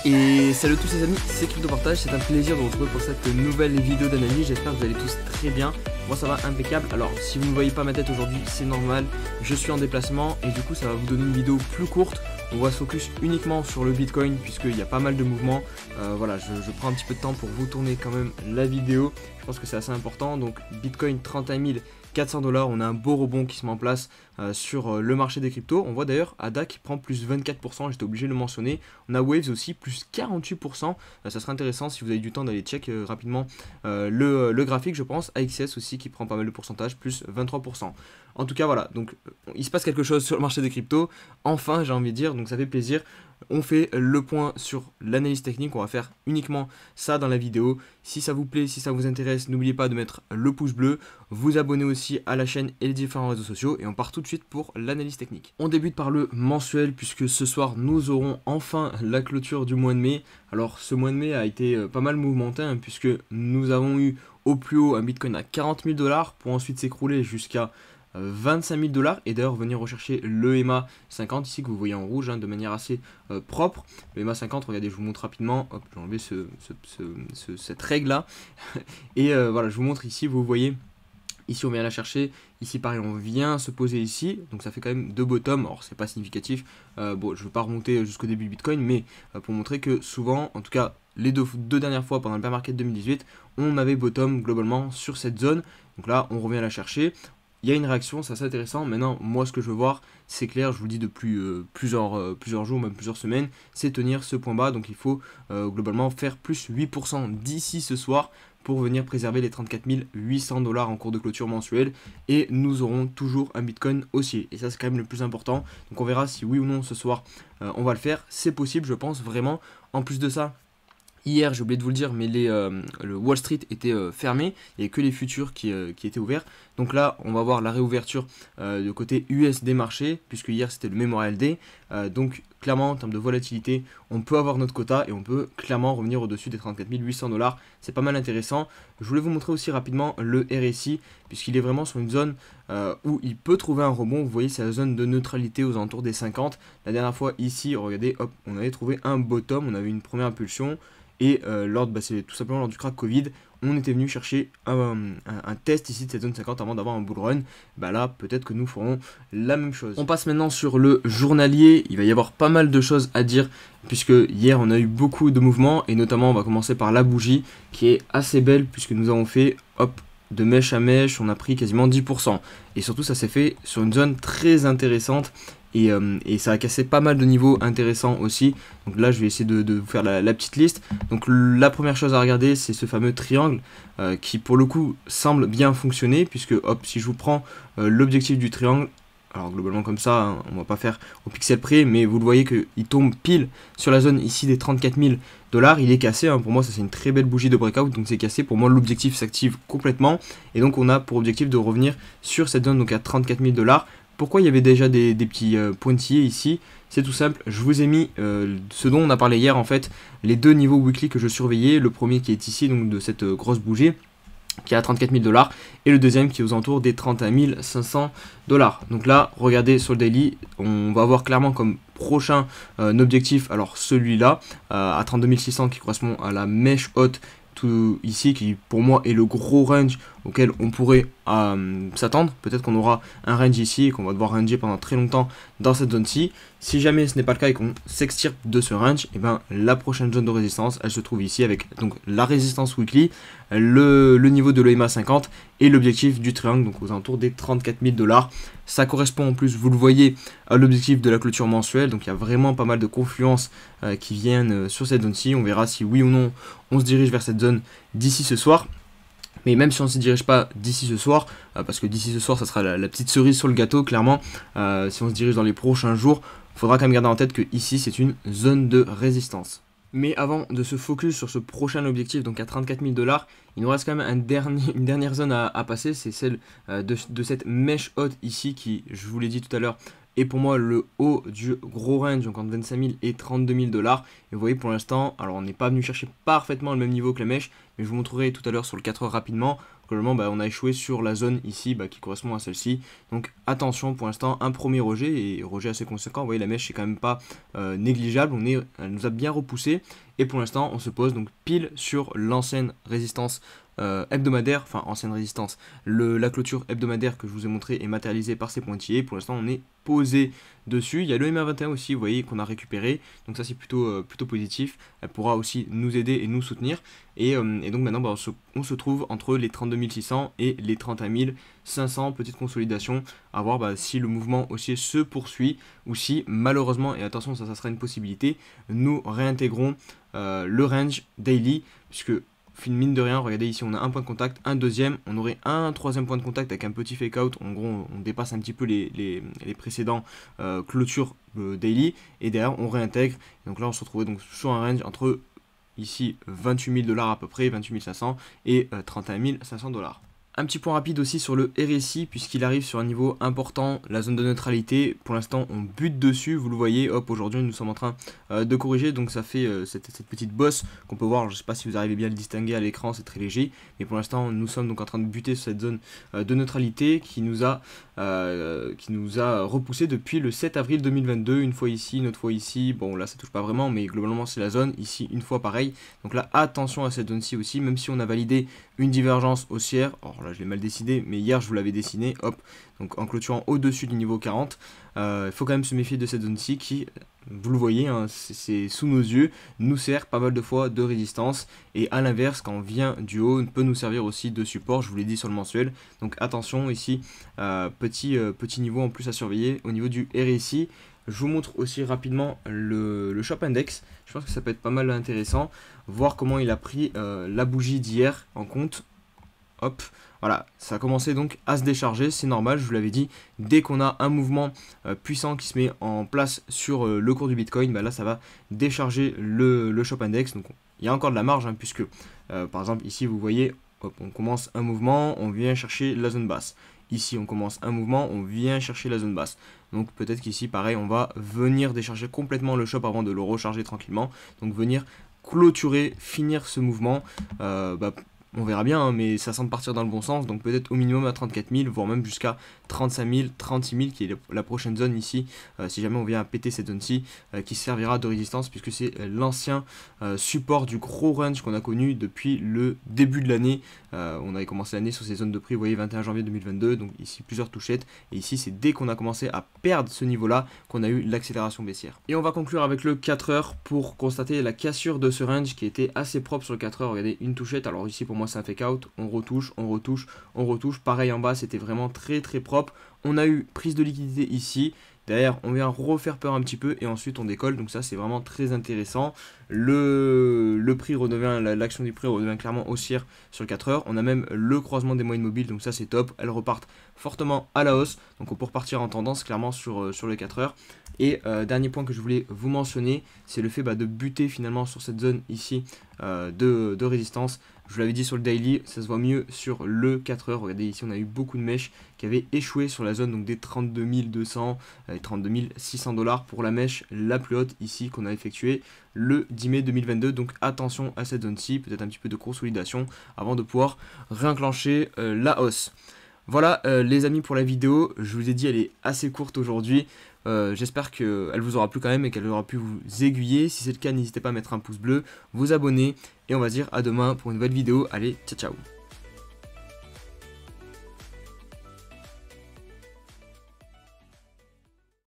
Et salut à tous les amis, c'est CryptoPartage, c'est un plaisir de vous retrouver pour cette nouvelle vidéo d'analyse. J'espère que vous allez tous très bien. Moi ça va impeccable. Alors si vous ne voyez pas ma tête aujourd'hui, c'est normal, je suis en déplacement et du coup ça va vous donner une vidéo plus courte. On va se focus uniquement sur le Bitcoin puisqu'il y a pas mal de mouvements. Voilà, je prends un petit peu de temps pour vous tourner quand même la vidéo. Je pense que c'est assez important. Donc Bitcoin 31 400 $, on a un beau rebond qui se met en place sur le marché des cryptos. On voit d'ailleurs ADA qui prend plus 24%, j'étais obligé de le mentionner. On a Waves aussi plus 48%, ça serait intéressant si vous avez du temps d'aller check rapidement le graphique, je pense. AXS aussi qui prend pas mal de pourcentage, plus 23%. En tout cas voilà, donc il se passe quelque chose sur le marché des cryptos, enfin j'ai envie de dire, donc ça fait plaisir. On fait le point sur l'analyse technique, on va faire uniquement ça dans la vidéo. Si ça vous plaît, si ça vous intéresse, n'oubliez pas de mettre le pouce bleu, vous abonner aussi à la chaîne et les différents réseaux sociaux et on part tout de suite pour l'analyse technique. On débute par le mensuel puisque ce soir nous aurons enfin la clôture du mois de mai. Alors ce mois de mai a été pas mal mouvementé puisque nous avons eu au plus haut un Bitcoin à 40 000 $ pour ensuite s'écrouler jusqu'à 25 000 $ et d'ailleurs venir rechercher le EMA 50 ici que vous voyez en rouge de manière assez propre. Le EMA 50, regardez, je vous montre rapidement. Hop, j'ai enlevé cette règle là et voilà, je vous montre ici, vous voyez. Ici on vient la chercher, ici pareil on vient se poser ici, donc ça fait quand même deux bottoms, alors c'est pas significatif, bon je ne veux pas remonter jusqu'au début du Bitcoin, mais pour montrer que souvent, en tout cas les deux dernières fois pendant le bear market 2018, on avait bottom globalement sur cette zone, donc là on revient la chercher. Il y a une réaction, c'est assez intéressant. Maintenant, moi, ce que je veux voir, c'est clair, je vous le dis depuis plusieurs jours, même plusieurs semaines, c'est tenir ce point bas. Donc, il faut globalement faire plus 8% d'ici ce soir pour venir préserver les 34 800 $ en cours de clôture mensuelle. Et nous aurons toujours un Bitcoin haussier. Et ça, c'est quand même le plus important. Donc, on verra si oui ou non ce soir, on va le faire. C'est possible, je pense, vraiment. En plus de ça, hier, j'ai oublié de vous le dire, mais le Wall Street était fermé, il n'y avait que les futurs qui étaient ouverts. Donc là, on va voir la réouverture du côté US des marchés, puisque hier c'était le Memorial Day. Donc clairement, en termes de volatilité, on peut avoir notre quota et on peut clairement revenir au-dessus des 34 800 $. C'est pas mal intéressant. Je voulais vous montrer aussi rapidement le RSI, puisqu'il est vraiment sur une zone où il peut trouver un rebond. Vous voyez, c'est la zone de neutralité aux alentours des 50. La dernière fois, ici, regardez, hop, on avait trouvé un bottom, on avait une première impulsion. Et c'est tout simplement lors du crack Covid, on était venu chercher un test ici de cette zone 50 avant d'avoir un bull run. Là, peut-être que nous ferons la même chose. On passe maintenant sur le journalier. Il va y avoir pas mal de choses à dire puisque hier on a eu beaucoup de mouvements et notamment on va commencer par la bougie qui est assez belle puisque nous avons fait hop de mèche à mèche, on a pris quasiment 10%. Et surtout ça s'est fait sur une zone très intéressante. Et ça a cassé pas mal de niveaux intéressants aussi. Donc là je vais essayer de vous faire la petite liste. Donc la première chose à regarder c'est ce fameux triangle qui pour le coup semble bien fonctionner. Puisque hop, si je vous prends l'objectif du triangle, alors globalement comme ça, on va pas faire au pixel près, mais vous le voyez qu'il tombe pile sur la zone ici des 34 000 $. Il est cassé, pour moi ça c'est une très belle bougie de breakout, donc c'est cassé. Pour moi l'objectif s'active complètement. Et donc on a pour objectif de revenir sur cette zone donc à 34 000 $. Pourquoi il y avait déjà des petits pointillés ici? C'est tout simple, je vous ai mis ce dont on a parlé hier en fait, les deux niveaux weekly que je surveillais, le premier qui est ici donc de cette grosse bougie qui est à 34 000 $ et le deuxième qui est aux alentours des 31 500 $. Donc là, regardez sur le daily, on va voir clairement comme prochain objectif, alors celui-là à 32 600 qui correspond à la mèche haute tout ici qui pour moi est le gros range auquel on pourrait s'attendre. Peut-être qu'on aura un range ici et qu'on va devoir ranger pendant très longtemps dans cette zone-ci. Si jamais ce n'est pas le cas et qu'on s'extirpe de ce range, et la prochaine zone de résistance, elle se trouve ici avec donc la résistance weekly, le niveau de l'EMA 50 et l'objectif du triangle, donc aux alentours des 34 000 $. Ça correspond en plus, vous le voyez, à l'objectif de la clôture mensuelle. Donc il y a vraiment pas mal de confluences qui viennent sur cette zone-ci. On verra si oui ou non on se dirige vers cette zone d'ici ce soir. Mais même si on ne s'y dirige pas d'ici ce soir, parce que d'ici ce soir ça sera la petite cerise sur le gâteau clairement, si on se dirige dans les prochains jours, il faudra quand même garder en tête que ici c'est une zone de résistance. Mais avant de se focus sur ce prochain objectif, donc à 34 000 $, il nous reste quand même une dernière zone à passer, c'est celle de cette mèche haute ici qui, je vous l'ai dit tout à l'heure, est pour moi le haut du gros range, donc entre 25 000 et 32 000 $. Et vous voyez pour l'instant, alors on n'est pas venu chercher parfaitement le même niveau que la mèche, mais je vous montrerai tout à l'heure sur le 4 heures rapidement. globalement on a échoué sur la zone ici qui correspond à celle-ci. Donc attention, pour l'instant un premier rejet, et rejet assez conséquent. Vous voyez, la mèche est quand même pas négligeable, elle nous a bien repoussé, et pour l'instant on se pose donc pile sur l'ancienne résistance hebdomadaire, enfin ancienne résistance, la clôture hebdomadaire que je vous ai montré est matérialisée par ces pointillés. Pour l'instant on est posé dessus. Il y a le MA21 aussi, vous voyez, qu'on a récupéré, donc ça c'est plutôt positif. Elle pourra aussi nous aider et nous soutenir, et donc maintenant on se trouve entre les 32 600 et les 31 500, petite consolidation, à voir si le mouvement haussier se poursuit, ou si malheureusement, et attention, ça sera une possibilité, nous réintégrons le range daily, puisque mine de rien, regardez ici, on a un point de contact, un deuxième, on aurait un troisième point de contact avec un petit fake out. En gros, on dépasse un petit peu les précédents clôtures daily, et derrière on réintègre. Donc là on se retrouvait donc sur un range entre ici 28 000 $ à peu près, 28 500 et 31 500 $. Un petit point rapide aussi sur le RSI, puisqu'il arrive sur un niveau important, la zone de neutralité. Pour l'instant on bute dessus, vous le voyez, hop, aujourd'hui nous sommes en train de corriger, donc ça fait cette petite bosse qu'on peut voir. Je ne sais pas si vous arrivez bien à le distinguer à l'écran, c'est très léger, mais pour l'instant nous sommes donc en train de buter sur cette zone de neutralité qui nous a repoussé depuis le 7 avril 2022, une fois ici, une autre fois ici. Bon là ça touche pas vraiment, mais globalement c'est la zone, ici une fois pareil. Donc là attention à cette zone-ci aussi, même si on a validé une divergence haussière. Alors là je l'ai mal décidé, mais hier je vous l'avais dessiné, hop, donc en clôturant au-dessus du niveau 40. Il faut quand même se méfier de cette zone-ci qui, vous le voyez, hein, c'est sous nos yeux, nous sert pas mal de fois de résistance, et à l'inverse, quand on vient du haut, peut nous servir aussi de support, je vous l'ai dit sur le mensuel. Donc attention ici, petit niveau en plus à surveiller au niveau du RSI. Je vous montre aussi rapidement le Shop Index, je pense que ça peut être pas mal intéressant, voir comment il a pris la bougie d'hier en compte. Hop, voilà, ça a commencé donc à se décharger, c'est normal, je vous l'avais dit, dès qu'on a un mouvement puissant qui se met en place sur le cours du Bitcoin, là ça va décharger le Shop Index. Donc il y a encore de la marge, hein, puisque par exemple ici vous voyez, hop, on commence un mouvement, on vient chercher la zone basse. Ici on commence un mouvement, on vient chercher la zone basse. Donc peut-être qu'ici pareil, on va venir décharger complètement le shop avant de le recharger tranquillement. Donc venir clôturer, finir ce mouvement. On verra bien, hein, mais ça semble partir dans le bon sens, donc peut-être au minimum à 34 000, voire même jusqu'à 35 000, 36 000, qui est la prochaine zone ici, si jamais on vient à péter cette zone-ci, qui servira de résistance, puisque c'est l'ancien support du gros range qu'on a connu depuis le début de l'année. On avait commencé l'année sur ces zones de prix, vous voyez, 21 janvier 2022, donc ici plusieurs touchettes, et ici c'est dès qu'on a commencé à perdre ce niveau-là qu'on a eu l'accélération baissière. Et on va conclure avec le 4 heures pour constater la cassure de ce range qui était assez propre sur le 4 heures. Regardez, une touchette, alors ici pour moi c'est un fake out, on retouche, on retouche, on retouche, pareil en bas, c'était vraiment très propre. On a eu prise de liquidité ici, derrière on vient refaire peur un petit peu et ensuite on décolle, donc ça c'est vraiment très intéressant. Le prix redevient, l'action du prix redevient clairement haussière sur le 4 heures. On a même le croisement des moyennes mobiles, donc ça c'est top, elles repartent fortement à la hausse, donc on peut repartir en tendance clairement sur les 4 heures. Et dernier point que je voulais vous mentionner, c'est le fait de buter finalement sur cette zone ici de résistance. Je vous l'avais dit sur le daily, ça se voit mieux sur le 4 heures. Regardez ici, on a eu beaucoup de mèches qui avaient échoué sur la zone donc des 32 200 et 32 600 $ pour la mèche la plus haute ici qu'on a effectuée le 10 mai 2022. Donc attention à cette zone-ci, peut-être un petit peu de consolidation avant de pouvoir réenclencher la hausse. Voilà les amis pour la vidéo, je vous ai dit elle est assez courte aujourd'hui. J'espère qu'elle vous aura plu quand même et qu'elle aura pu vous aiguiller. Si c'est le cas, n'hésitez pas à mettre un pouce bleu, vous abonner et on va se dire à demain pour une nouvelle vidéo. Allez, ciao ciao.